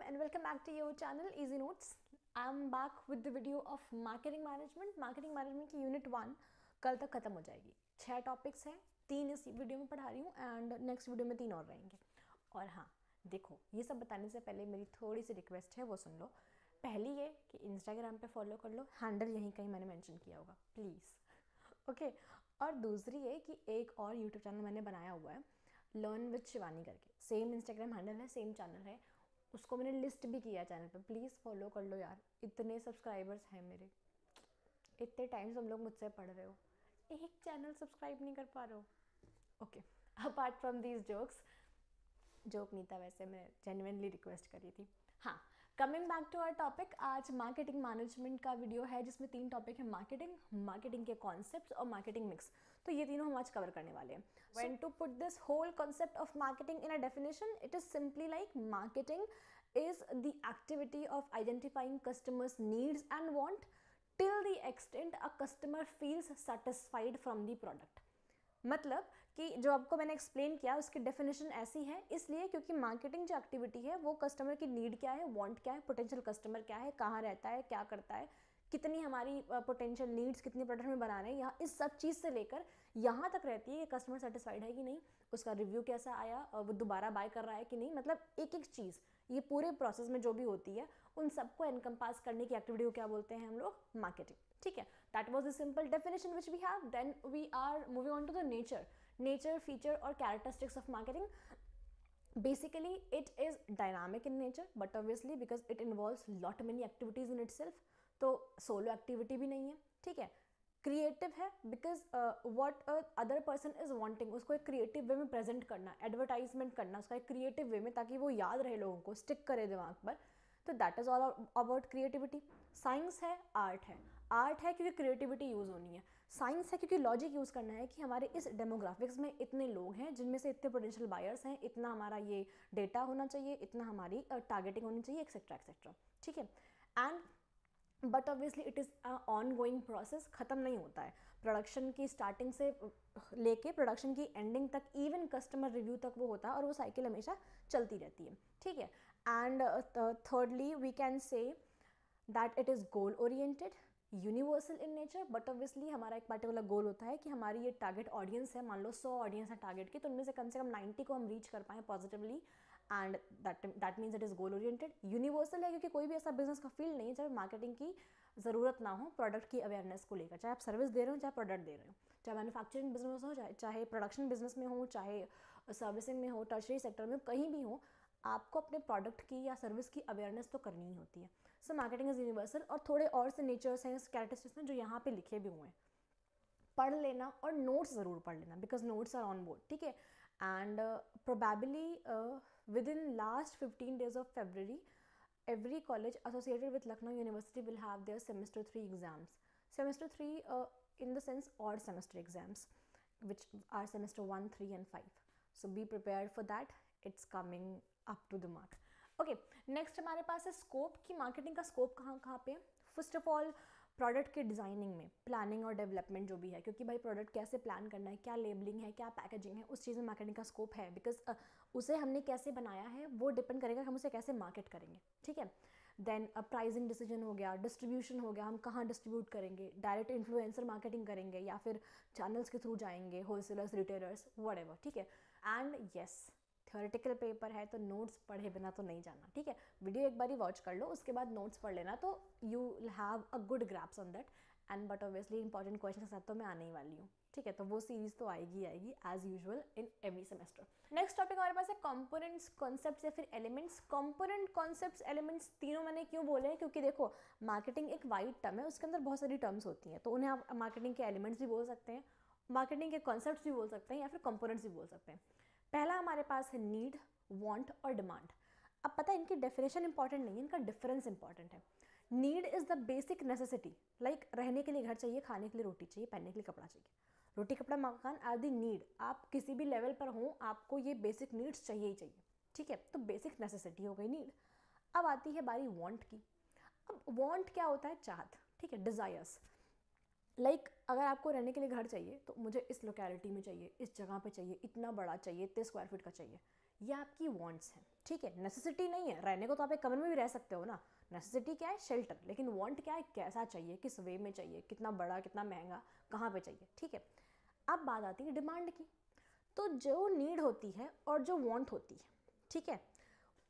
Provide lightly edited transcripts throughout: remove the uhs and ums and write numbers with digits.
and welcome back to your channel Easy Notes. I'm back with the video of marketing management. Marketing management की unit 1 कल तक खत्म हो जाएगी। 6 topics हैं, 3 इस वीडियो में पढ़ा रही हूँ एंड नेक्स्ट वीडियो में 3 और रहेंगे। और हाँ देखो, ये सब बताने से पहले मेरी थोड़ी सी रिक्वेस्ट है, वो सुन लो। पहली ये कि इंस्टाग्राम पे फॉलो कर लो, हैंडल यहीं कहीं मैंने मेंशन किया होगा, प्लीज़ ओके। और दूसरी ये कि एक और यूट्यूब चैनल मैंने बनाया हुआ है, लर्न विद शिवानी करके, सेम इंस्टाग्राम हैंडल है, सेम चैनल है, उसको मैंने लिस्ट भी किया चैनल पे, प्लीज़ फॉलो कर लो यार। इतने सब्सक्राइबर्स हैं मेरे, इतने टाइम से तुम लोग मुझसे पढ़ रहे हो, एक चैनल सब्सक्राइब नहीं कर पा रहे हो। Okay, apart from these jokes, joke नहीं था वैसे, मैं जेन्युइनली रिक्वेस्ट करी थी। हाँ, coming back to our topic, आज मार्केटिंग मैनेजमेंट का वीडियो है जिसमें 3 टॉपिक है, मार्केटिंग, मार्केटिंग के कॉन्सेप्ट्स और मार्केटिंग मिक्स। तो ये तीनों हम आज कवर करने वाले हैं। When to put this whole concept of marketing in a definition, it is simply like marketing is the activity of identifying customers' needs and want till the extent a customer feels satisfied from the product। मतलब कि जो आपको मैंने explain किया उसकी definition ऐसी है, इसलिए क्योंकि मार्केटिंग जो एक्टिविटी है वो कस्टमर की नीड क्या है, वांट क्या है, पोटेंशियल कस्टमर क्या है, कहाँ रहता है, क्या करता है, कितनी हमारी पोटेंशियल नीड्स कितनी प्रोडक्ट में बना रहे हैं, यहाँ इस सब चीज़ से लेकर यहाँ तक रहती है कि कस्टमर सेटिस्फाइड है कि नहीं, उसका रिव्यू कैसा आया, वो दोबारा बाय कर रहा है कि नहीं, मतलब एक एक चीज़ ये पूरे प्रोसेस में जो भी होती है उन सबको एनकम्पास करने की एक्टिविटी को क्या बोलते हैं हम लोग, मार्केटिंग। ठीक है, that was the simple definition which we have. Then we are moving on to the nature feature और characteristics of marketing. Basically it is dynamic in nature, but obviously because it involves lot many activities in itself, तो solo activity भी नहीं है। ठीक है, creative है because what other person is wanting, उसको एक क्रिएटिव वे में प्रेजेंट करना, एडवर्टाइजमेंट करना उसका एक क्रिएटिव वे में, ताकि वो याद रहे लोगों को, स्टिक करे दिमाग पर। तो that is all about creativity. Science है, आर्ट है। आर्ट है क्योंकि क्रिएटिविटी यूज़ होनी है, साइंस है क्योंकि लॉजिक यूज़ करना है कि हमारे इस डेमोग्राफिक्स में इतने लोग हैं जिनमें से इतने पोटेंशियल बायर्स हैं, इतना हमारा ये डेटा होना चाहिए, इतना हमारी टारगेटिंग होनी चाहिए, एक्सेट्रा एक्सेट्रा। ठीक है, and but obviously it is on going process, ख़त्म नहीं होता है। प्रोडक्शन की स्टार्टिंग से लेके प्रोडक्शन की एंडिंग तक, इवन कस्टमर रिव्यू तक वो होता है, और वो साइकिल हमेशा चलती रहती है। ठीक है, and thirdly we can say that it is goal oriented, universal in nature, but obviously हमारा एक पर्टिकुलर गोल होता है कि हमारी ये टारगेट ऑडियंस है, मान लो 100 ऑडियंस है टारगेट की, तो उनमें से कम 90 को हम रीच कर पाएँ positively, and that means it is goal oriented. Universal है क्योंकि कोई भी ऐसा बिजनेस का फील्ड नहीं है जहाँ मार्केटिंग की ज़रूरत ना हो प्रोडक्ट की अवेयरनेस को लेकर, चाहे आप सर्विस दे रहे हो, चाहे प्रोडक्ट दे रहे हो, चाहे मैन्युफैक्चरिंग बिजनेस हो, चाहे प्रोडक्शन बिजनेस में हो, चाहे सर्विसिंग में हो, टर्शरी सेक्टर में, कहीं भी हो, आपको अपने प्रोडक्ट की या सर्विस की अवेयरनेस तो करनी ही होती है। सो मार्केटिंग इज यूनिवर्सल, और थोड़े और से नेचर्स हैं, कैरेक्टरिस्टिक्स हैं जो यहाँ पे लिखे भी हुए हैं, पढ़ लेना, और नोट्स ज़रूर पढ़ लेना because notes are on board. ठीक है, and probably within last 15 days of February, every college associated with Lucknow University will have their semester 3 exams. Semester 3 in the sense odd semester exams, which are semester 1, 3 and 5. So be prepared for that. It's coming up to the mark. Okay, next हमारे पास है scope, की marketing का scope कहाँ पे है। First of all product के designing में, प्लानिंग और डेवलपमेंट जो भी है, क्योंकि भाई प्रोडक्ट कैसे प्लान करना है, क्या लेबलिंग है, क्या पैकेजिंग है, उस चीज़ में मार्केटिंग का स्कोप है, बिकॉज उसे हमने कैसे बनाया है वो डिपेंड करेगा कि हम उसे कैसे मार्केट करेंगे। ठीक है, देन प्राइसिंग डिसीजन हो गया, डिस्ट्रीब्यूशन हो गया, हम कहाँ डिस्ट्रीब्यूट करेंगे, डायरेक्ट इन्फ्लुएंसर मार्केटिंग करेंगे या फिर चैनल्स के थ्रू जाएंगे, होलसेलर्स, रिटेलर्स, व्हाटएवर। ठीक है, एंड यस थ्योरेटिकल पेपर है तो नोट्स पढ़े बिना तो नहीं जाना। ठीक है, वीडियो एक बार ही वॉच कर लो, उसके बाद नोट्स पढ़ लेना, तो you will have a good grasps on that, and but obviously important question के साथ तो मैं आने ही वाली हूँ। ठीक है, तो वो सीरीज तो आएगी as usual in every semester. Next topic हमारे पास है कंपोनेंट्स, कॉन्सेप्ट्स या फिर एलिमेंट्स। कंपोनेंट, कॉन्सेप्ट्स, एलिमेंट्स, तीनों मैंने क्यों बोले हैं, क्योंकि देखो मार्केटिंग एक वाइड टर्म है, उसके अंदर बहुत सारी टर्म्स होती हैं, तो उन्हें आप मार्केटिंग के एलिमेंट्स भी बोल सकते हैं, मार्केटिंग के कॉन्सेप्ट्स भी बोल सकते हैं, या फिर कंपोनेंट्स भी बोल सकते हैं। पहला हमारे पास है नीड, वांट और डिमांड। अब पता है इनकी डेफिनेशन इंपॉर्टेंट नहीं है, इनका डिफरेंस इंपॉर्टेंट है। Need is the basic necessity, like रहने के लिए घर चाहिए, खाने के लिए रोटी चाहिए, पहनने के लिए कपड़ा चाहिए। रोटी कपड़ा मकान आर दी नीड, आप किसी भी लेवल पर हो आपको ये बेसिक नीड्स चाहिए ही चाहिए। ठीक है, तो बेसिक नेसेसिटी हो गई नीड। अब आती है बारी वांट की। अब वांट क्या होता है, चाहत। ठीक है, डिज़ायर्स, लाइक अगर आपको रहने के लिए घर चाहिए तो मुझे इस लोकेलिटी में चाहिए, इस जगह पे चाहिए, इतना बड़ा चाहिए, इतने स्क्वायर फीट का चाहिए, ये आपकी वांट्स हैं, ठीक है, नेसेसिटी नहीं है। रहने को तो आप एक कमरे में भी रह सकते हो ना, नेसेसिटी क्या है, शेल्टर, लेकिन वांट क्या है, कैसा चाहिए, किस वे में चाहिए, कितना बड़ा, कितना महंगा, कहाँ पे चाहिए, ठीक है। अब बात आती है डिमांड की। तो जो नीड होती है और जो वांट होती है, ठीक है,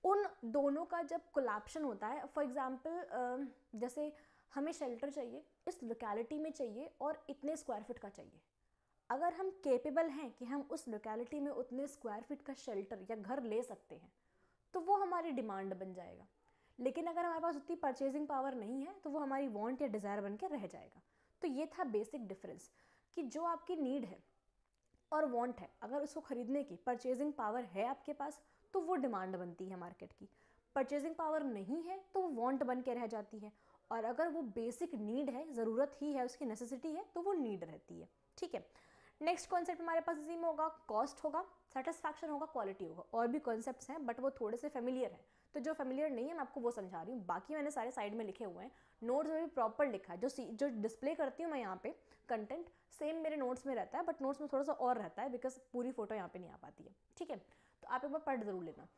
उन दोनों का जब कोलैप्शन होता है, फॉर एग्जांपल जैसे हमें शेल्टर चाहिए, इस लोकेलिटी में चाहिए और इतने स्क्वायर फीट का चाहिए। अगर हम केपेबल हैं कि हम उस लोकेलिटी में उतने स्क्वायर फीट का शेल्टर या घर ले सकते हैं तो वो हमारी डिमांड बन जाएगा। लेकिन अगर हमारे पास उतनी परचेजिंग पावर नहीं है तो वो हमारी वांट या डिज़ायर बन के रह जाएगा। तो ये था बेसिक डिफरेंस कि जो आपकी नीड है और वांट है, अगर उसको खरीदने की परचेजिंग पावर है आपके पास तो वो डिमांड बनती है मार्केट की। परचेजिंग पावर नहीं है तो वो वांट बन के रह जाती है। और अगर वो बेसिक नीड है, ज़रूरत ही है, उसकी नेसेसिटी है, तो वो नीड रहती है, ठीक है। नेक्स्ट कॉन्सेप्ट हमारे पास इसी में होगा, कॉस्ट होगा, सेटिस्फैक्शन होगा, क्वालिटी होगा। और भी कॉन्सेप्ट्स हैं बट वो थोड़े से फेमिलियर हैं, तो जो फेमिलियर नहीं है मैं आपको वो समझा रही हूँ। बाकी मैंने सारे साइड में लिखे हुए हैं, नोट्स में भी प्रॉपर लिखा है। जो डिस्प्ले करती हूँ मैं यहाँ पे कंटेंट, सेम मेरे नोट्स में रहता है, बट नोट्स में थोड़ा सा और रहता है बिकॉज पूरी फोटो यहाँ पे नहीं आ पाती है, ठीक है। तो आप एक बार पढ़ जरूर लेना।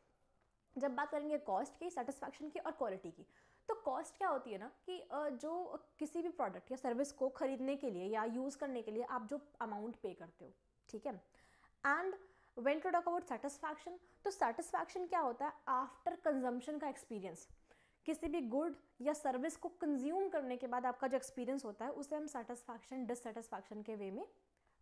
जब बात करेंगे कॉस्ट की, सेटिस्फैक्शन की और क्वालिटी की, तो कॉस्ट क्या होती है ना कि जो किसी भी प्रोडक्ट या सर्विस को खरीदने के लिए या यूज़ करने के लिए आप जो अमाउंट पे करते हो, ठीक है। And when to talk about satisfaction, तो सेटिस्फैक्शन क्या होता है, आफ्टर कंजम्पशन का एक्सपीरियंस। किसी भी गुड या सर्विस को कंज्यूम करने के बाद आपका जो एक्सपीरियंस होता है उसे हम सेटिस्फैक्शन डिससेटिस्फैक्शन के वे में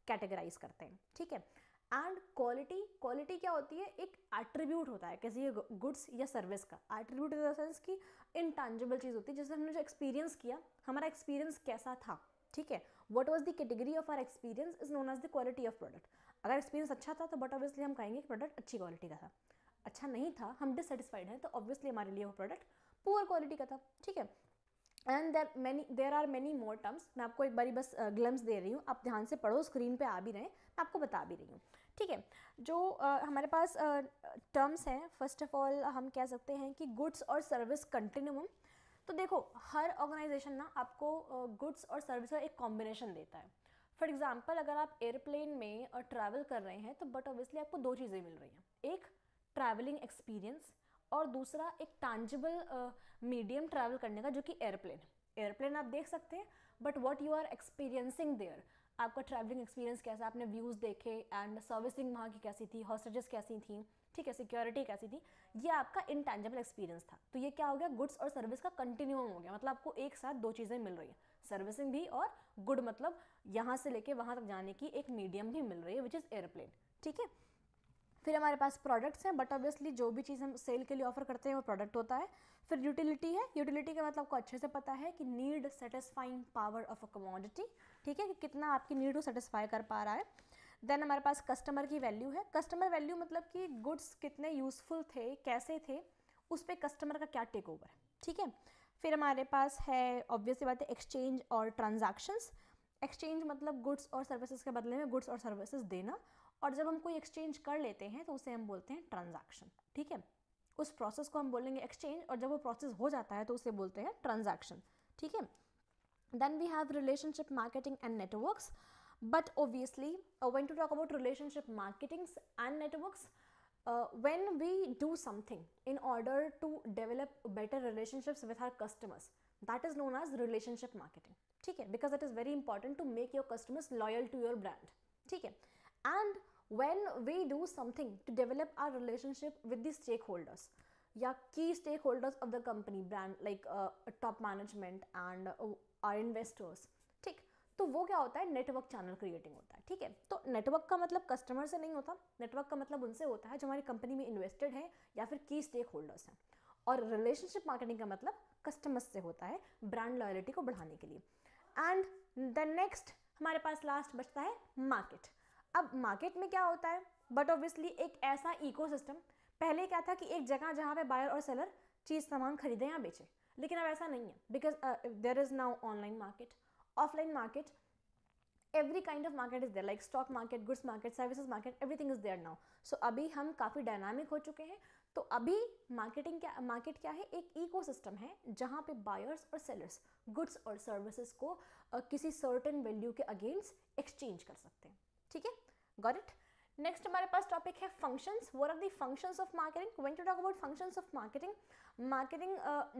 कैटेगराइज करते हैं, ठीक है। एंड क्वालिटी क्या होती है, एक एट्रीब्यूट होता है किसी गुड्स या सर्विस का। एट्रीब्यूट इन द सेंस कि इंटैंजिबल चीज़ होती है, जैसे हमने जो एक्सपीरियंस किया, हमारा एक्सपीरियंस कैसा था, ठीक है। What was the category of our experience is known as the quality of product. अगर एक्सपीरियंस अच्छा था तो बट ऑब्वियसली हम कहेंगे कि प्रोडक्ट अच्छी क्वालिटी का था। अच्छा नहीं था, हम डिससेटिस्फाइड हैं, तो ऑब्वियसली हमारे लिए वो प्रोडक्ट पुअर क्वालिटी का था, ठीक है। And there are many more terms. मैं आपको एक बारी बस ग्लिम्स दे रही हूँ, आप ध्यान से पढ़ो, स्क्रीन पे आ भी रहे हैं, मैं आपको बता भी रही हूँ, ठीक है। जो हमारे पास टर्म्स हैं, फर्स्ट ऑफ ऑल हम कह सकते हैं कि गुड्स और सर्विस कंटिन्यूम। तो देखो हर ऑर्गेनाइजेशन ना आपको गुड्स और सर्विस का एक कॉम्बिनेशन देता है। फॉर एग्जाम्पल अगर आप एयरप्लेन में ट्रैवल कर रहे हैं तो बट ऑब्वियसली आपको दो चीज़ें मिल रही हैं, एक ट्रैवलिंग एक्सपीरियंस और दूसरा एक टैंजिबल मीडियम ट्रैवल करने का, जो कि एयरप्लेन आप देख सकते हैं, but what you are experiencing there, आपका ट्रैवलिंग एक्सपीरियंस कैसा, आपने व्यूज़ देखे एंड सर्विसिंग वहाँ की कैसी थी, हॉस्टेजेस कैसी थी, ठीक है, सिक्योरिटी कैसी थी, ये आपका इंटैंजिबल एक्सपीरियंस था। तो ये क्या हो गया, गुड्स और सर्विस का कंटिन्यूम हो गया, मतलब आपको एक साथ दो चीज़ें मिल रही हैं, सर्विसिंग भी और गुड, मतलब यहाँ से लेके वहाँ तक जाने की एक मीडियम भी मिल रही है विच इज़ एयरप्लेन, ठीक है। फिर हमारे पास प्रोडक्ट्स हैं, बट ऑब्वियसली जो भी चीज़ हम सेल के लिए ऑफर करते हैं वो प्रोडक्ट होता है। फिर यूटिलिटी है, यूटिलिटी का मतलब आपको अच्छे से पता है कि need satisfying power of a commodity, ठीक है, कि कितना आपकी नीड को सेटिस्फाई कर पा रहा है। देन हमारे पास कस्टमर की वैल्यू है। कस्टमर वैल्यू मतलब कि गुड्स कितने यूजफुल थे, कैसे थे, उस पर कस्टमर का क्या टेक ओवर है, ठीक है। फिर हमारे पास है ऑब्वियसली बात है एक्सचेंज और ट्रांजैक्शंस। एक्सचेंज मतलब गुड्स और सर्विसेज के बदले में गुड्स और सर्विसेज देना, और जब हम कोई एक्सचेंज कर लेते हैं तो उसे हम बोलते हैं ट्रांजैक्शन, ठीक है। उस प्रोसेस को हम बोलेंगे एक्सचेंज, और जब वो प्रोसेस हो जाता है तो उसे बोलते हैं ट्रांजैक्शन, ठीक है। Then we have relationship marketing and networks, but obviously when to talk about relationship marketing and networks, when we do something in order to develop better relationships with our customers, that is known as relationship marketing, ठीक है, because it is very important to make your customers loyal to your brand, ठीक है। and when we do something to develop our relationship with the stakeholders या key stakeholders of the company brand like top management and our investors, ठीक, तो वो क्या होता है, network channel creating होता है, ठीक है। तो नेटवर्क का मतलब कस्टमर से नहीं होता, नेटवर्क का मतलब उनसे होता है जो हमारी कंपनी में इन्वेस्टेड है या फिर की स्टेक होल्डर्स हैं। और रिलेशनशिप मार्केटिंग का मतलब कस्टमर्स से होता है ब्रांड लॉयल्टी को बढ़ाने के लिए। एंड द नेक्स्ट हमारे पास लास्ट बचता है मार्केट। अब मार्केट में क्या होता है, बट ऑब्वियसली एक ऐसा इकोसिस्टम, पहले क्या था कि एक जगह जहाँ पे बायर और सेलर चीज़ सामान खरीदे या बेचे, लेकिन अब ऐसा नहीं है, because there is now online market, offline market, every kind of market is there, like stock market, goods market, services market, everything is there now. So अभी हम काफ़ी डायनामिक हो चुके हैं। तो अभी मार्केट क्या है, एक इकोसिस्टम है जहाँ पे बायर्स और सेलर्स गुड्स और सर्विसेज को किसी सर्टेन वैल्यू के अगेंस्ट एक्सचेंज कर सकते हैं, ठीक है, गॉट इट। नेक्स्ट हमारे पास टॉपिक है functions. What are the functions of marketing? When to talk about functions of marketing, marketing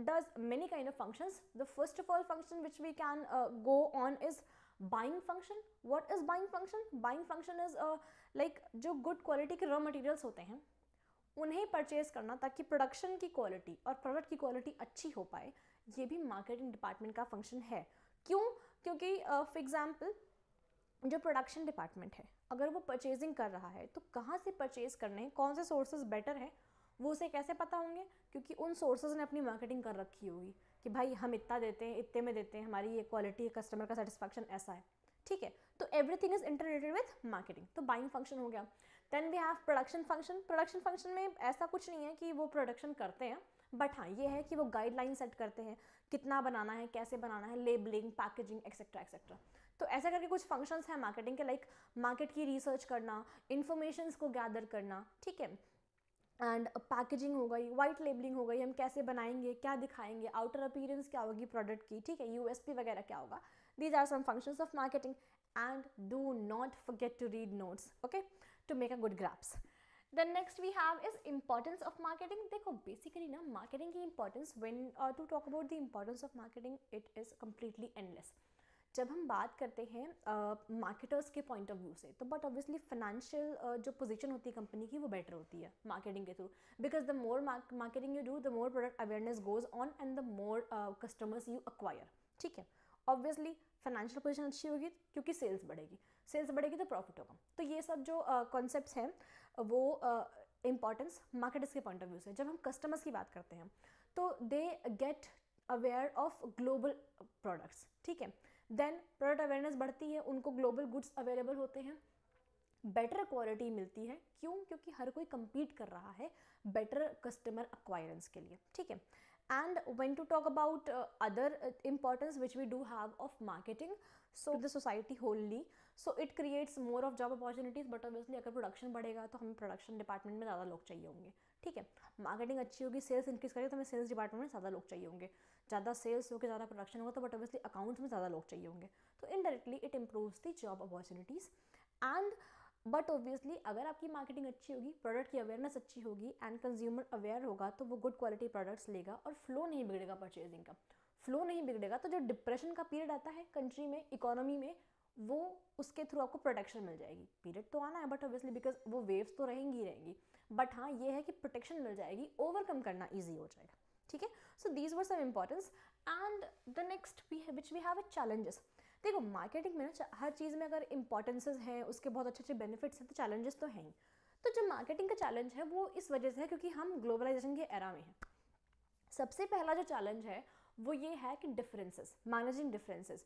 does many kind of functions. The first of all function which we can go on is buying function. What is buying function? Buying function is like जो good quality के raw materials होते हैं उन्हें purchase करना ताकि production की quality और product की क्वालिटी अच्छी हो पाए, ये भी मार्केटिंग डिपार्टमेंट का फंक्शन है. क्यों? क्योंकि फॉर एग्जांपल जो प्रोडक्शन डिपार्टमेंट है अगर वो परचेजिंग कर रहा है तो कहाँ से परचेज करने हैं, कौन से सोर्सेज बेटर है, वो उसे कैसे पता होंगे? क्योंकि उन सोर्सेज ने अपनी मार्केटिंग कर रखी होगी कि भाई हम इतना देते हैं, इतने में देते हैं, हमारी ये क्वालिटी, कस्टमर का सेटिस्फैक्शन ऐसा है. ठीक है, तो everything is interrelated with marketing. तो बाइंग फंक्शन हो गया. Then we have production function. Production function में ऐसा कुछ नहीं है कि वो प्रोडक्शन करते हैं, बट हाँ ये है कि वो गाइडलाइन सेट करते हैं कितना बनाना है, कैसे बनाना है, लेबलिंग, पैकेजिंग एक्सेट्रा एक्सेट्रा. तो ऐसा करके कुछ फंक्शंस हैं मार्केटिंग के, लाइक मार्केट की रिसर्च करना, इन्फॉर्मेशंस को गैदर करना. ठीक है, एंड पैकेजिंग हो गई, वाइट लेबलिंग हो गई, हम कैसे बनाएंगे, क्या दिखाएंगे, आउटर अपीयरेंस क्या होगी प्रोडक्ट की. ठीक है, यूएसपी वगैरह क्या होगा. These are some functions of marketing. And do not forget to read notes, okay, to make a good grasps. Then next we have is importance of marketing. देखो basically ना मार्केटिंग की importance, when to talk about the importance of marketing, it is completely endless. जब हम बात करते हैं marketers के point of view से, तो बट ऑब्वियसली फाइनेंशियल जो पोजीशन होती है कंपनी की वो बेटर होती है मार्केटिंग के through, because the more marketing you do the more product awareness goes on and the more customers you acquire. ठीक है, ऑब्वियसली फाइनेंशियल पोजीशन अच्छी होगी क्योंकि सेल्स बढ़ेगी, सेल्स बढ़ेगी तो प्रॉफिट होगा. तो ये सब जो कॉन्सेप्ट्स हैं वो इम्पॉर्टेंस मार्केटर्स के पॉइंट ऑफ व्यू से. जब हम कस्टमर्स की बात करते हैं तो they get aware of global products. ठीक है, देन प्रोडक्ट अवेयरनेस बढ़ती है, उनको ग्लोबल गुड्स अवेलेबल होते हैं, बेटर क्वालिटी मिलती है. क्यों? क्योंकि हर कोई compete कर रहा है बेटर कस्टमर एक्वायरेंस के लिए. ठीक है, and when to talk about other importance which we do have of marketing, so the society wholly, so it creates more of job opportunities. but obviously अगर प्रोडक्शन बढ़ेगा तो हमें प्रोडक्शन डिपार्टमेंट में ज़्यादा लोग चाहिए होंगे. ठीक है, मार्केटिंग अच्छी होगी, सेल्स इंक्रीज करेगी तो हमें सेल्स डिपार्टमेंट में ज़्यादा लोग चाहिए होंगे, ज़्यादा सेल्स होकर ज़्यादा प्रोडक्शन होगा तो बट ऑब्वियसली अकाउंट्स में ज़्यादा लोग चाहिए होंगे. तो indirectly it improves the job opportunities. And but obviously अगर आपकी मार्केटिंग अच्छी होगी, प्रोडक्ट की अवेयरनेस अच्छी होगी एंड कंज्यूमर अवेयर होगा तो वो गुड क्वालिटी प्रोडक्ट्स लेगा और फ्लो नहीं बिगड़ेगा. परचेजिंग का फ्लो नहीं बिगड़ेगा तो जो डिप्रेशन का पीरियड आता है कंट्री में, इकोनॉमी में, वो उसके थ्रू आपको प्रोटेक्शन मिल जाएगी. पीरियड तो आना है बट ऑब्वियसली बिकॉज वो वेव्स तो रहेंगी ही रहेंगी, बट हाँ ये है कि प्रोटेक्शन मिल जाएगी, ओवरकम करना ईजी हो जाएगा. ठीक है, so these were some importance. And the next which we have challenges. देखो मार्केटिंग में ना हर चीज़ में अगर इंपॉर्टेंसेस हैं, उसके बहुत अच्छे अच्छे बेनिफिट्स हैं, तो चैलेंजेस तो हैं ही. तो जो मार्केटिंग का चैलेंज है वो इस वजह से है क्योंकि हम ग्लोबलाइजेशन के एरा में हैं. सबसे पहला जो चैलेंज है वो ये है कि differences, managing differences,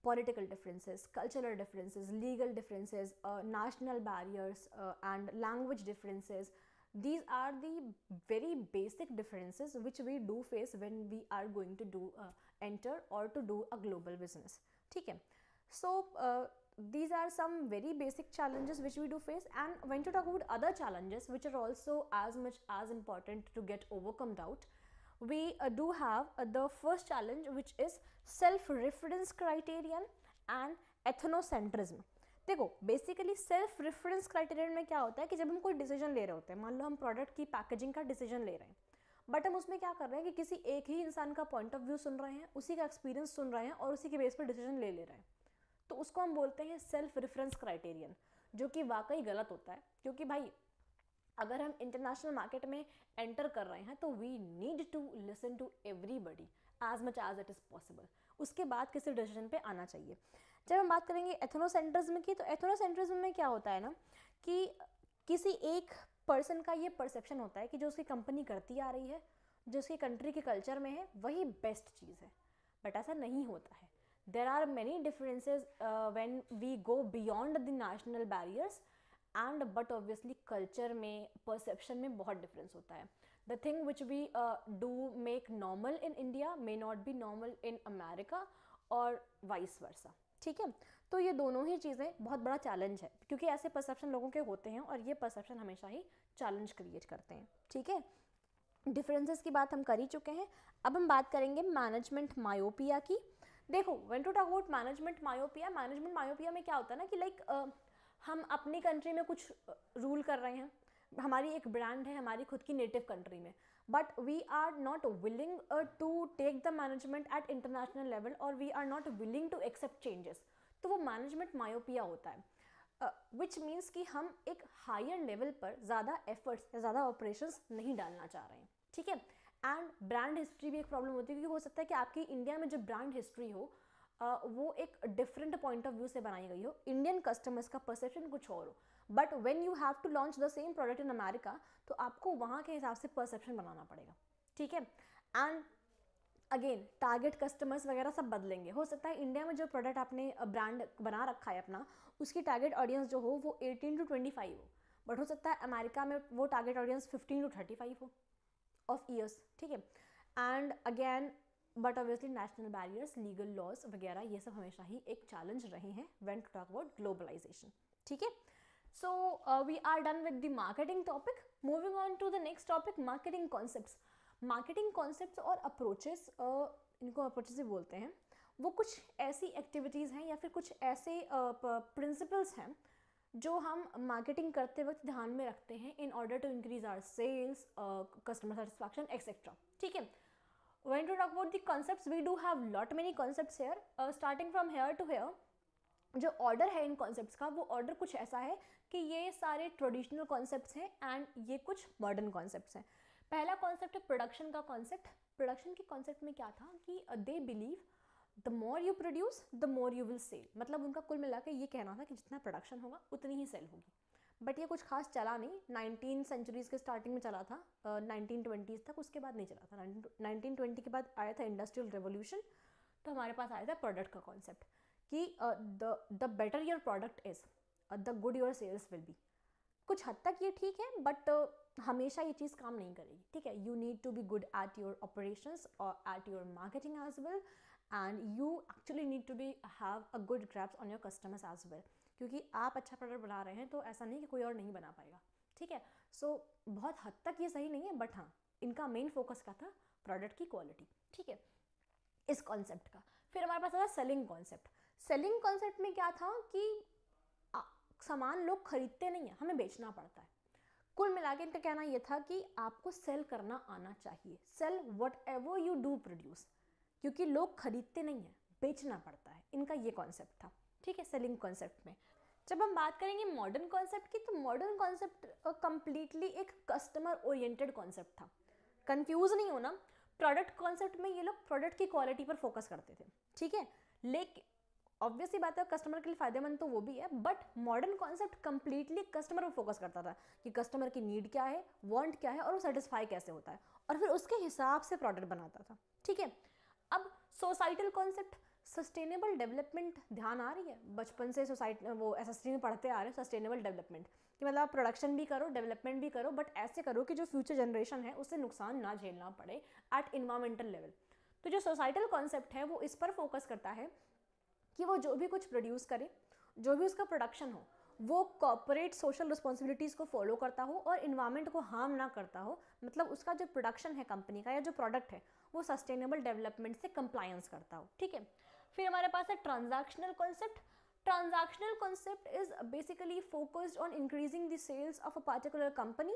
political differences, cultural differences, legal differences, national barriers and language differences. These are the very basic differences which we do face when we are going to do enter or to do a global business. ठीक है, so these are some very basic challenges which we do face. And when to talk about other challenges which are also as much as important to get overcome out, we do have the first challenge which is self-reference criterion and ethnocentrism. देखो basically self reference criterion में क्या होता है कि जब हम कोई decision ले रहे होते हैं, मान लो हम प्रोडक्ट की पैकेजिंग का डिसीजन ले रहे हैं, बट हम उसमें क्या कर रहे हैं कि किसी एक ही इंसान का पॉइंट ऑफ व्यू सुन रहे हैं, उसी का एक्सपीरियंस सुन रहे हैं और उसी के बेस पर डिसीजन ले रहे हैं. तो उसको हम बोलते हैं सेल्फ रेफरेंस क्राइटेरियन, जो कि वाकई गलत होता है. क्योंकि भाई अगर हम इंटरनेशनल मार्केट में एंटर कर रहे हैं तो we need to listen to everybody as much as it is possible. उसके बाद किसी डिसीजन पे आना चाहिए. जब हम बात करेंगे एथनोसेंट्रिज्म की, तो एथनोसेंट्रिज्म में क्या होता है ना कि किसी एक पर्सन का ये परसेप्शन होता है कि जो उसकी कंपनी करती आ रही है, जो उसकी कंट्री के कल्चर में है, वही बेस्ट चीज़ है. बट ऐसा नहीं होता है. There are many differences when we go beyond the national barriers and but obviously culture में, परसेप्शन में बहुत डिफरेंस होता है. The thing which we do make normal in India may not be normal in America और vice versa. ठीक है, तो ये दोनों ही चीज़ें बहुत बड़ा चैलेंज है क्योंकि ऐसे परसेप्शन लोगों के होते हैं और ये परसेप्शन हमेशा ही चैलेंज क्रिएट करते हैं. ठीक है, डिफरेंसेस की बात हम कर ही चुके हैं. अब हम बात करेंगे मैनेजमेंट मायोपिया की. देखो when to talk about management myopia में क्या होता है ना कि लाइक हम अपनी कंट्री में कुछ रूल कर रहे हैं, हमारी एक ब्रांड है हमारी खुद की नेटिव कंट्री में, but we are not willing to take the management at international level, और we are not willing to accept changes, तो वो मैनेजमेंट मायोपिया होता है, विच मीन्स कि हम एक हायर लेवल पर ज़्यादा एफर्ट्स या ज़्यादा ऑपरेशंस नहीं डालना चाह रहे हैं, ठीक है। एंड ब्रांड हिस्ट्री भी एक प्रॉब्लम होती है, क्योंकि हो सकता है कि आपकी इंडिया में जो ब्रांड हिस्ट्री हो वो एक डिफरेंट पॉइंट ऑफ व्यू से बनाई गई हो, इंडियन कस्टमर्स का परसेप्शन कुछ और हो, but when you have to launch the same product in America, तो आपको वहाँ के हिसाब से परसेप्शन बनाना पड़ेगा, ठीक है। एंड अगेन टारगेट कस्टमर्स वगैरह सब बदलेंगे, हो सकता है इंडिया में जो प्रोडक्ट आपने ब्रांड बना रखा है अपना, उसकी टारगेट ऑडियंस जो हो वो 18 to 25 हो, बट हो सकता है अमेरिका में वो टारगेट ऑडियंस 15 to 35 हो ऑफ ईयर्स, ठीक है। And again but obviously national barriers, legal laws वगैरह ये सब हमेशा ही एक चैलेंज रहे हैं when to talk about globalisation, ठीक है। So we are done with the marketing topic, moving on to the next topic, marketing concepts. Marketing concepts और अप्रोचेस, इनको अप्रोचेस ही बोलते हैं, वो कुछ ऐसी एक्टिविटीज़ हैं या फिर कुछ ऐसे प्रिंसिपल्स हैं जो हम मार्केटिंग करते वक्त ध्यान में रखते हैं in order to increase our sales, customer satisfaction etcetera, ठीक है। When to talk about the concepts, we do have lot many concepts here, starting from here to here. जो ऑर्डर है इन कॉन्सेप्ट्स का, वो ऑर्डर कुछ ऐसा है कि ये सारे ट्रेडिशनल कॉन्सेप्ट्स हैं एंड ये कुछ मॉडर्न कॉन्सेप्ट्स हैं। पहला कॉन्सेप्ट है प्रोडक्शन का कॉन्सेप्ट। प्रोडक्शन के कॉन्सेप्ट में क्या था कि they believe the more you produce the more you will sell, मतलब उनका कुल मिला के ये कहना था कि जितना प्रोडक्शन होगा उतनी ही सेल होगी, बट ये कुछ खास चला नहीं। 19 सेंचुरीज़ के स्टार्टिंग में चला था, 1920s तक, उसके बाद नहीं चला था। 1920 के बाद आया था इंडस्ट्रियल रेवोल्यूशन, तो हमारे पास आया था प्रोडक्ट का कॉन्सेप्ट कि the better your product is the good your sales will be. कुछ हद तक ये ठीक है, बट हमेशा ये चीज़ काम नहीं करेगी, ठीक है। You need to be good at your operations और at your marketing as well, and you actually need to be have a good grasps on your customers as well, क्योंकि आप अच्छा प्रोडक्ट बना रहे हैं तो ऐसा नहीं कि कोई और नहीं बना पाएगा, ठीक है। सो बहुत हद तक ये सही नहीं है, बट हाँ इनका मेन फोकस क्या था, प्रोडक्ट की क्वालिटी, ठीक है, इस कॉन्सेप्ट का। फिर हमारे पास आता सेलिंग कॉन्सेप्ट। सेलिंग कॉन्सेप्ट में क्या था कि सामान लोग खरीदते नहीं है, हमें बेचना पड़ता है। कुल मिला के इनका कहना यह था कि आपको सेल करना आना चाहिए, sell whatever you do produce, क्योंकि लोग खरीदते नहीं है, बेचना पड़ता है, इनका ये कॉन्सेप्ट था, ठीक है, सेलिंग कॉन्सेप्ट में। जब हम बात करेंगे मॉडर्न कॉन्सेप्ट की, तो मॉडर्न कॉन्सेप्ट कंप्लीटली एक कस्टमर ओरिएंटेड कॉन्सेप्ट था। कंफ्यूज नहीं होना, प्रोडक्ट कॉन्सेप्ट में ये लोग प्रोडक्ट की क्वालिटी पर फोकस करते थे, ठीक है, लेकिन ऑब्वियसली बात है कस्टमर के लिए फायदेमंद तो वो भी है, but modern concept completely customer पर फोकस करता था कि कस्टमर की नीड क्या है, वांट क्या है, और वो सेटिस्फाई कैसे होता है, और फिर उसके हिसाब से प्रोडक्ट बनाता था, ठीक है। अब सोसाइटल कॉन्सेप्ट, सस्टेनेबल डेवलपमेंट ध्यान आ रही है, बचपन से सोसाइटी वो एसएसटी में पढ़ते आ रहे हैं सस्टेनेबल डेवलपमेंट, कि मतलब आप प्रोडक्शन भी करो, डेवलपमेंट भी करो, बट ऐसे करो कि जो फ्यूचर जनरेशन है उससे नुकसान ना झेलना पड़े एट इन्वायरमेंटल लेवल। तो जो सोसाइटल कॉन्सेप्ट है वो इस पर फोकस करता है कि वो जो भी कुछ प्रोड्यूस करे, जो भी उसका प्रोडक्शन हो, वो कॉर्पोरेट सोशल रिस्पॉन्सिबिलिटीज़ को फॉलो करता हो और इन्वायरमेंट को हार्म ना करता हो, मतलब उसका जो प्रोडक्शन है कंपनी का या जो प्रोडक्ट है वो सस्टेनेबल डेवलपमेंट से कंप्लायंस करता हो, ठीक है। फिर हमारे पास है transactional concept. Transactional concept is basically focused on increasing the sales of a particular company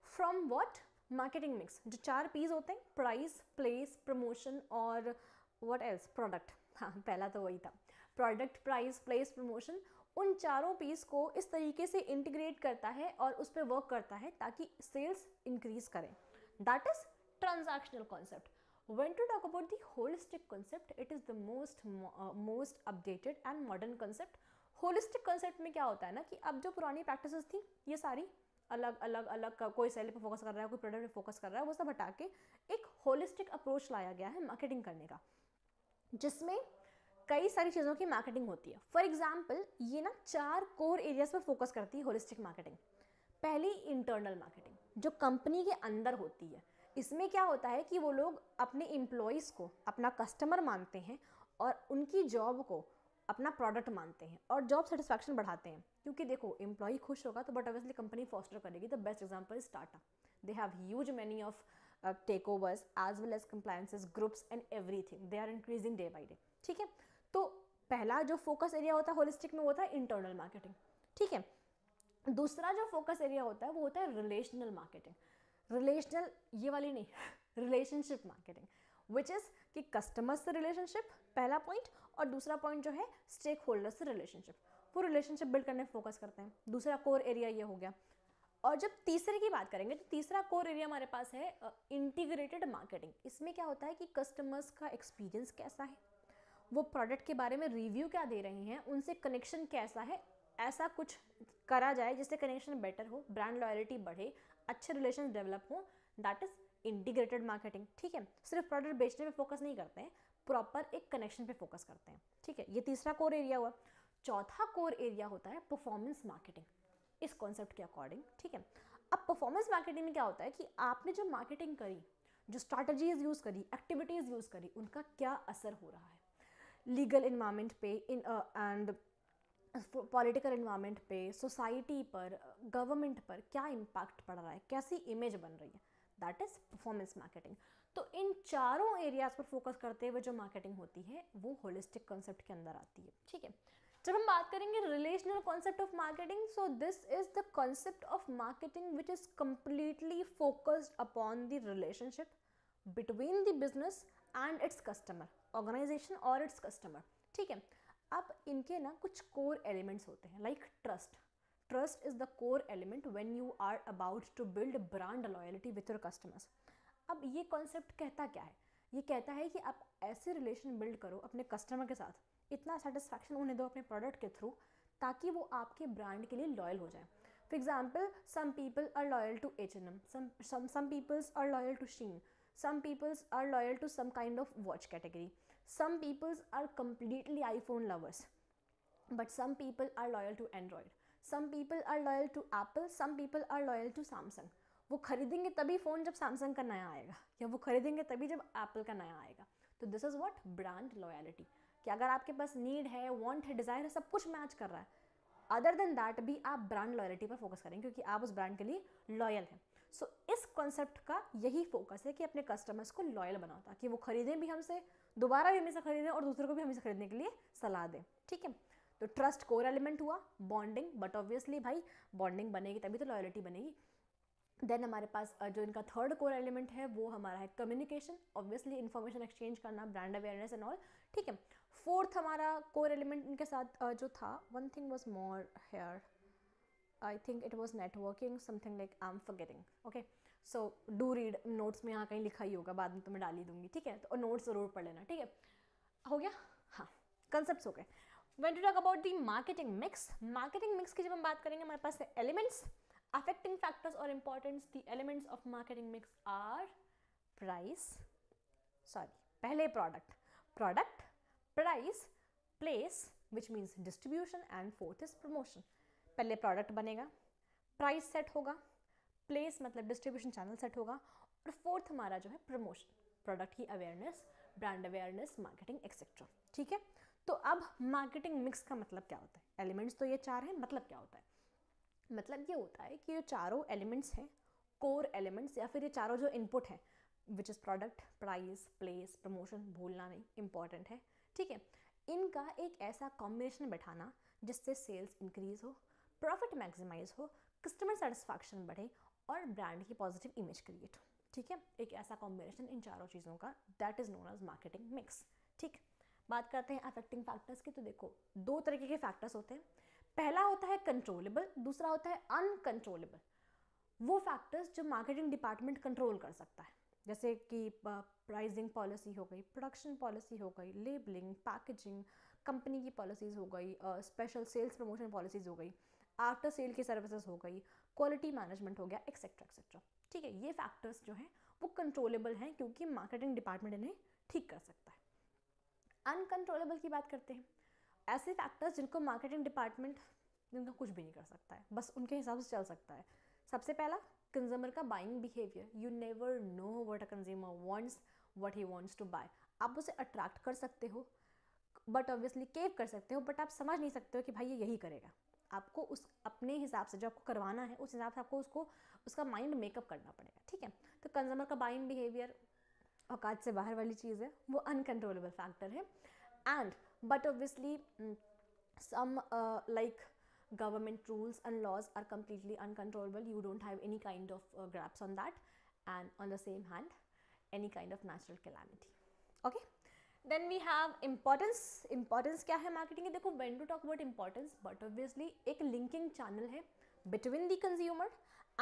from what, marketing mix, जो 4 P's होते हैं, प्राइस, प्लेस, प्रमोशन और व्हाट एल्स, प्रोडक्ट। हाँ पहला तो वही था, प्रोडक्ट, प्राइस, प्लेस, प्रमोशन। उन 4 P's को इस तरीके से इंटीग्रेट करता है और उस पर वर्क करता है ताकि सेल्स इंक्रीज करें, that is transactional concept. When to talk about the holistic concept, it is the most updated and modern concept. Holistic concept में क्या होता है ना कि अब जो पुरानी practices थी ये सारी अलग अलग अलग, कोई सेल पे फोकस कर रहा है, कोई प्रोडक्ट पे फोकस कर रहा है, वो सब हटा के एक होलिस्टिक अप्रोच लाया गया है मार्केटिंग करने का, जिसमें कई सारी चीज़ों की मार्केटिंग होती है। फॉर एग्जाम्पल ये ना 4 कोर एरियाज पर फोकस करती है होलिस्टिक मार्केटिंग। पहली इंटरनल मार्केटिंग, जो कंपनी के अंदर होती है। इसमें क्या होता है कि वो लोग अपने एम्प्लॉयज़ को अपना कस्टमर मानते हैं और उनकी जॉब को अपना प्रोडक्ट मानते हैं और जॉब सेटिस्फैक्शन बढ़ाते हैं, क्योंकि देखो एम्प्लॉय खुश होगा तो बट ऑब्वियसली कंपनी फॉस्टर करेगी। The best example is Tata, they have huge many of takeovers as well as compliances, groups and everything, they are increasing day by day, ठीक है। तो पहला जो फोकस एरिया होता है होलिस्टिक में वो होता है इंटरनल मार्केटिंग, ठीक है। दूसरा जो फोकस एरिया होता है वो होता है रिलेशनल मार्केटिंग। रिलेशनल ये वाली नहीं, रिलेशनशिप मार्केटिंग, विच इज़ कि कस्टमर से रिलेशनशिप पहला पॉइंट, और दूसरा पॉइंट जो है स्टेक होल्डर से रिलेशनशिप, वो रिलेशनशिप बिल्ड करने पर फोकस करते हैं। दूसरा कोर एरिया ये हो गया। और जब तीसरे की बात करेंगे तो तीसरा कोर एरिया हमारे पास है इंटीग्रेटेड मार्केटिंग। इसमें क्या होता है कि कस्टमर्स का एक्सपीरियंस कैसा है, वो प्रोडक्ट के बारे में रिव्यू क्या दे रहे हैं, उनसे कनेक्शन कैसा है, ऐसा कुछ करा जाए जिससे कनेक्शन बेटर हो, ब्रांड लॉयल्टी बढ़े, अच्छे रिलेशन डेवलप हो। That is integrated marketing. ठीक है, सिर्फ प्रोडक्ट बेचने पे फोकस नहीं करते हैं, प्रॉपर एक कनेक्शन पे फोकस करते हैं। ठीक है, ये तीसरा कोर एरिया हुआ। चौथा कोर एरिया होता है परफॉर्मेंस मार्केटिंग, इस कॉन्सेप्ट के अकॉर्डिंग। ठीक है, अब परफॉर्मेंस मार्केटिंग में क्या होता है कि आपने जो मार्केटिंग करी, जो स्ट्रैटेजीज यूज़ करी, एक्टिविटीज़ यूज़ करी, उनका क्या असर हो रहा है लीगल इन्वायरमेंट पे, इन एंड पॉलिटिकल इन्वायरमेंट पे, सोसाइटी पर, गवर्नमेंट पर क्या इम्पैक्ट पड़ रहा है, कैसी इमेज बन रही है। That is performance marketing. तो इन चारों एरियाज पर फोकस करते हुए जो मार्केटिंग होती है वो होलिस्टिक कॉन्सेप्ट के अंदर आती है। ठीक है, जब हम बात करेंगे relational concept of marketing, so this is the concept of marketing which is completely focused upon the relationship between the business and its customer, organisation और इट्स कस्टमर। ठीक है, अब इनके ना कुछ कोर एलिमेंट्स होते हैं, like trust. Trust is the core element when you are about to build brand loyalty with your customers. अब ये कॉन्सेप्ट कहता क्या है? ये कहता है कि आप ऐसे रिलेशन बिल्ड करो अपने कस्टमर के साथ, इतना सेटिस्फैक्शन उन्हें दो अपने प्रोडक्ट के थ्रू, ताकि वो आपके ब्रांड के लिए लॉयल हो जाए। For example, some people are loyal to H&M, some peoples are loyal to Shein, some peoples are loyal to some kind of watch category, some peoples are completely iPhone lovers, but some people are loyal to Android, some people are loyal to Apple, some people are loyal to Samsung। वो खरीदेंगे तभी phone जब Samsung का नया आएगा, या वो खरीदेंगे तभी जब एप्पल का नया आएगा। तो this is what brand loyalty, कि अगर आपके पास नीड है, वांट है, डिज़ायर है, सब कुछ मैच कर रहा है, अदर देन दैट भी आप ब्रांड लॉयल्टी पर फोकस करेंगे क्योंकि आप उस ब्रांड के लिए लॉयल हैं। सो इस कॉन्सेप्ट का यही फोकस है कि अपने कस्टमर्स को लॉयल बनाओ, ताकि वो खरीदें भी हमसे, दोबारा भी हमें से खरीदें और दूसरों को भी हमें से खरीदने के लिए सलाह दें। ठीक है, तो ट्रस्ट कोर एलिमेंट हुआ, बॉन्डिंग, बट ऑब्वियसली भाई बॉन्डिंग बनेगी तभी तो लॉयल्टी बनेगी। देन हमारे पास जो इनका थर्ड कोर एलिमेंट है वो हमारा है कम्युनिकेशन, ऑब्वियसली इन्फॉर्मेशन एक्सचेंज करना, ब्रांड अवेयरनेस एंड ऑल। ठीक है, फोर्थ हमारा कोर एलिमेंट इनके साथ जो था, one thing was more here, I think it was networking, something like I am forgetting. Okay, so do read, notes में यहाँ कहीं लिखा ही होगा, बाद में तो मैं डाल ही दूंगी। ठीक है, तो नोट्स ज़रूर पढ़ लेना। ठीक है, हो गया, हाँ, कंसेप्ट हो गए। When to talk about the marketing mix, marketing mix की जब हम बात करेंगे, हमारे पास है elements, affecting factors or importance। the elements of marketing mix are price, पहले product, price, place which means distribution, and fourth is promotion। पहले product बनेगा, price set होगा, place मतलब distribution channel set होगा, और fourth हमारा जो है promotion, product की awareness, brand awareness, marketing etc। ठीक है, तो अब marketing mix का मतलब क्या होता है? elements तो ये चार हैं, मतलब क्या होता है? मतलब ये होता है कि ये चारों एलिमेंट्स हैं, कोर एलिमेंट्स, या फिर ये चारों जो इनपुट हैं, which is product, price, place, promotion, भूलना नहीं, इंपॉर्टेंट है। ठीक है, इनका एक ऐसा कॉम्बिनेशन बैठाना जिससे सेल्स इंक्रीज हो, प्रॉफिट मैक्सिमाइज हो, कस्टमर सेटिस्फैक्शन बढ़े और ब्रांड की पॉजिटिव इमेज क्रिएट हो। ठीक है, एक ऐसा कॉम्बिनेशन इन चारों चीज़ों का, that is known as marketing mix. ठीक, बात करते हैं अफेक्टिंग फैक्टर्स की। तो देखो, दो तरीके के फैक्टर्स होते हैं, पहला होता है कंट्रोलेबल, दूसरा होता है अनकंट्रोलेबल। वो फैक्टर्स जो मार्केटिंग डिपार्टमेंट कंट्रोल कर सकता है, जैसे कि प्राइसिंग पॉलिसी हो गई, प्रोडक्शन पॉलिसी हो गई, लेबलिंग, पैकेजिंग, कंपनी की पॉलिसीज़ हो गई, स्पेशल सेल्स प्रमोशन पॉलिसीज़ हो गई, आफ्टर सेल की सर्विसेज हो गई, क्वालिटी मैनेजमेंट हो गया, एक्सेट्रा एक्सेट्रा। ठीक है, ये फैक्टर्स जो हैं वो कंट्रोलेबल हैं क्योंकि मार्केटिंग डिपार्टमेंट इन्हें ठीक कर सकता है। अनकंट्रोलेबल की बात करते हैं, ऐसे फैक्टर्स जिनको मार्केटिंग डिपार्टमेंट जिनका कुछ भी नहीं कर सकता है, बस उनके हिसाब से चल सकता है। सबसे पहला, कंज्यूमर का buying behaviour. You never know what a consumer wants, what he wants to buy. आप उसे अट्रैक्ट कर सकते हो, बट ऑब्वियसली केव कर सकते हो, बट आप समझ नहीं सकते हो कि भाई ये यही करेगा। आपको उस अपने हिसाब से जो आपको करवाना है उस हिसाब से आपको उसका माइंड मेकअप करना पड़ेगा। ठीक है, तो कंज्यूमर का बाइंग बिहेवियर औकात से बाहर वाली चीज़ है, वो अनकंट्रोलेबल फैक्टर है। And but obviously some like government rules and laws are completely uncontrollable. You don't have any kind of grasp on that, and on the same hand, any kind of natural calamity. Okay, then we have importance. Importance क्या है marketing की? देखो, when to talk about importance, but obviously एक linking channel है between the consumer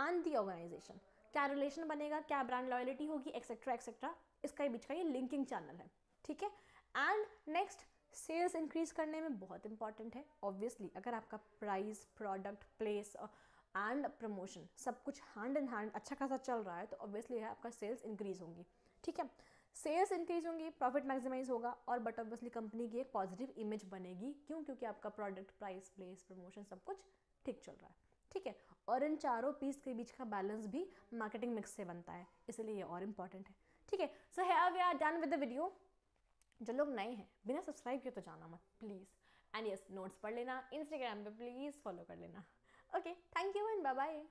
and the organization. क्या relation बनेगा, क्या brand loyalty होगी, एक्सेट्रा एक्सेट्रा, इसका बीच का ये लिंकिंग चैनल है, ठीक है. एंड नेक्स्ट, सेल्स इंक्रीज करने में बहुत इंपॉर्टेंट है. ऑब्वियसली अगर आपका price, product, place and promotion सब कुछ हैंड इन हैंड अच्छा खासा चल रहा है तो ऑब्वियसली आपका सेल्स इंक्रीज होंगी, ठीक है. सेल्स इंक्रीज होंगी, प्रॉफिट मैक्सिमाइज होगा, और बट ऑब्वियसली कंपनी की एक पॉजिटिव इमेज बनेगी. क्यों? क्योंकि आपका प्रोडक्ट, प्राइस, प्लेस, प्रमोशन सब कुछ ठीक चल रहा है, ठीक है. और इन चारों पीस के बीच का बैलेंस भी मार्केटिंग मिक्स से बनता है, इसलिए ये और इम्पॉर्टेंट है, ठीक है. So here we are done with the video. जो लोग नए हैं बिना सब्सक्राइब किए तो जाना मत प्लीज़. एंड यस, नोट्स पढ़ लेना, इंस्टाग्राम पे प्लीज़ फॉलो कर लेना. Okay, thank you and bye bye.